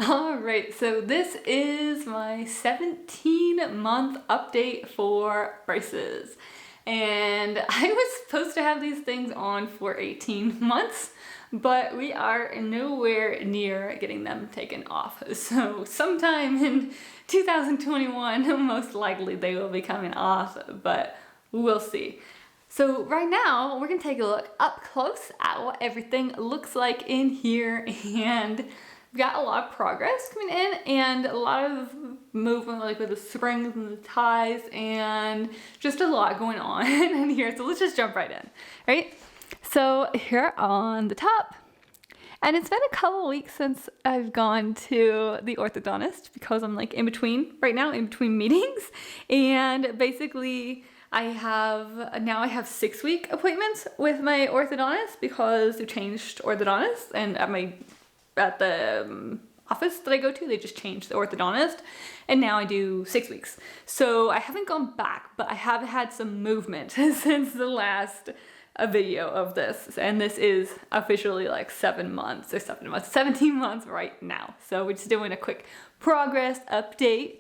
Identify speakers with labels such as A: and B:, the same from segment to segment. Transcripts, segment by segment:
A: Alright, so this is my 17-month update for braces. And I was supposed to have these things on for 18 months, but we are nowhere near getting them taken off. So sometime in 2021, most likely they will be coming off, but we'll see. So right now, we're gonna take a look up close at what everything looks like in here, and we've got a lot of progress coming in and a lot of movement, like with the springs and the ties, and just a lot going on in here. So let's just jump right in, right? So here on the top, and it's been a couple weeks since I've gone to the orthodontist because I'm like in between right now, in between meetings, and basically I have 6-week appointments with my orthodontist because they changed orthodontists, and at the office that I go to, they just changed the orthodontist, and now I do 6 weeks. So I haven't gone back, but I have had some movement since the last video of this, and this is officially like 17 months right now. So we're just doing a quick progress update.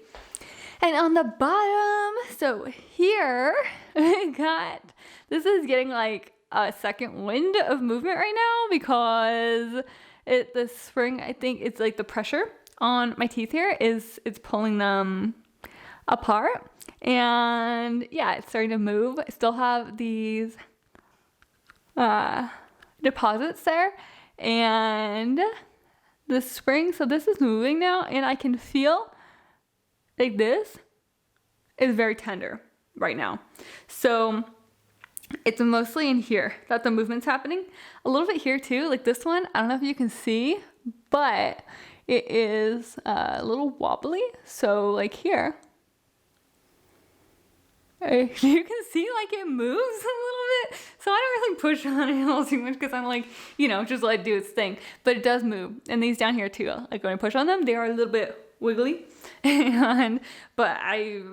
A: And on the bottom, so here we got, this is getting like a second wind of movement right now because the spring, I think it's like the pressure on my teeth here it's pulling them apart. And yeah, it's starting to move. I still have these deposits there and the spring, so this is moving now, and I can feel like this is very tender right now. So it's mostly in here that the movement's happening. A little bit here too, like this one, I don't know if you can see, but it is a little wobbly. So like here, you can see like it moves a little bit. So I don't really push on it all too much because I'm like, just let it do its thing. But it does move. And these down here too, like when I push on them, they are a little bit wiggly. But I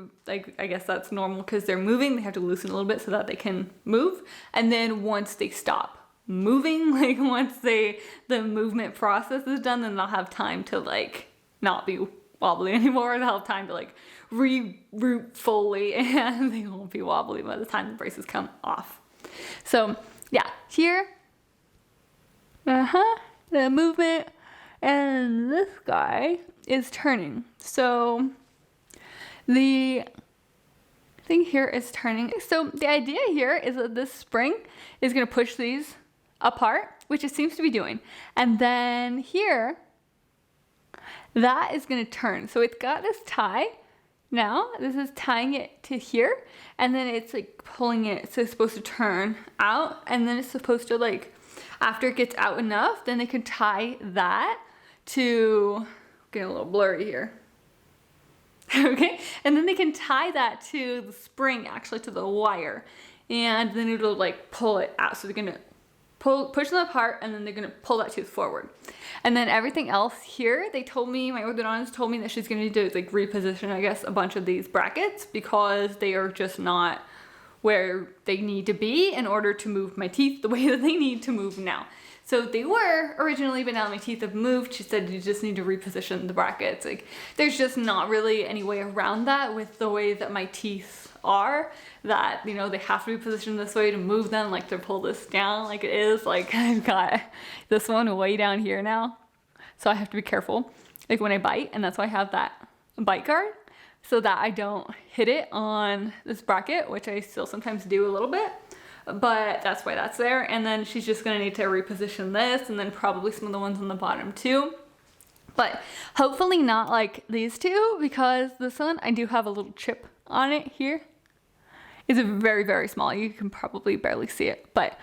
A: guess that's normal because they're moving. They have to loosen a little bit so that they can move. And then once they stop moving, like once the movement process is done, then they'll have time to like not be wobbly anymore. They'll have time to like reroot fully, and they won't be wobbly by the time the braces come off. So yeah, here, the movement, and this guy is turning. So the thing here is turning. So the idea here is that this spring is going to push these apart, which it seems to be doing. And then here, that is going to turn. So it's got this tie. Now this is tying it to here, and then it's like pulling it. So it's supposed to turn out, and then it's supposed to like, after it gets out enough, then they can tie that to, getting a little blurry here. Okay, and then they can tie that to the spring, actually to the wire, and then it'll like pull it out. So they're gonna push them apart, and then they're gonna pull that tooth forward. And then everything else here, my orthodontist told me that she's gonna need to like reposition, I guess, a bunch of these brackets because they are just not where they need to be in order to move my teeth the way that they need to move now. So they were originally, but now my teeth have moved. She said you just need to reposition the brackets. Like there's just not really any way around that with the way that my teeth are, that, they have to be positioned this way to move them, like to pull this down like it is. Like I've got this one way down here now. So I have to be careful, like when I bite, and that's why I have that bite guard so that I don't hit it on this bracket, which I still sometimes do a little bit. But that's why that's there. And then she's just gonna need to reposition this, and then probably some of the ones on the bottom too. But hopefully not like these two, because this one, I do have a little chip on it here. It's very, very small. You can probably barely see it, but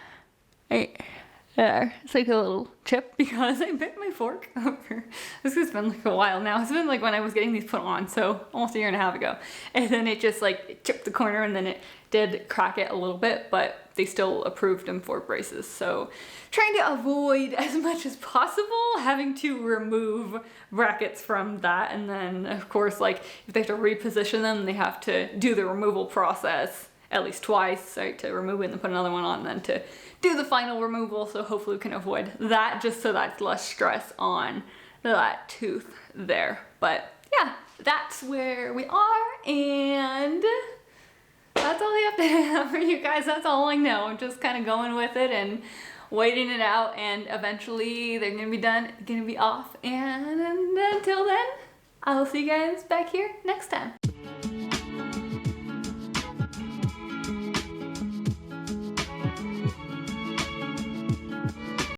A: it's like a little chip because I bit my fork over. This has been like a while now. It's been like when I was getting these put on, so almost a year and a half ago. And then it just like chipped the corner, and then it did crack it a little bit, but they still approved them for braces. So trying to avoid as much as possible having to remove brackets from that. And then of course, like if they have to reposition them, they have to do the removal process at least twice, right, to remove it and put another one on, and then to do the final removal. So hopefully we can avoid that, just so that's less stress on that tooth there. But yeah, that's where we are, and that's all the update I have for you guys. That's all I know. I'm just kind of going with it and waiting it out, and eventually they're gonna be done, gonna be off, and until then, I'll see you guys back here next time.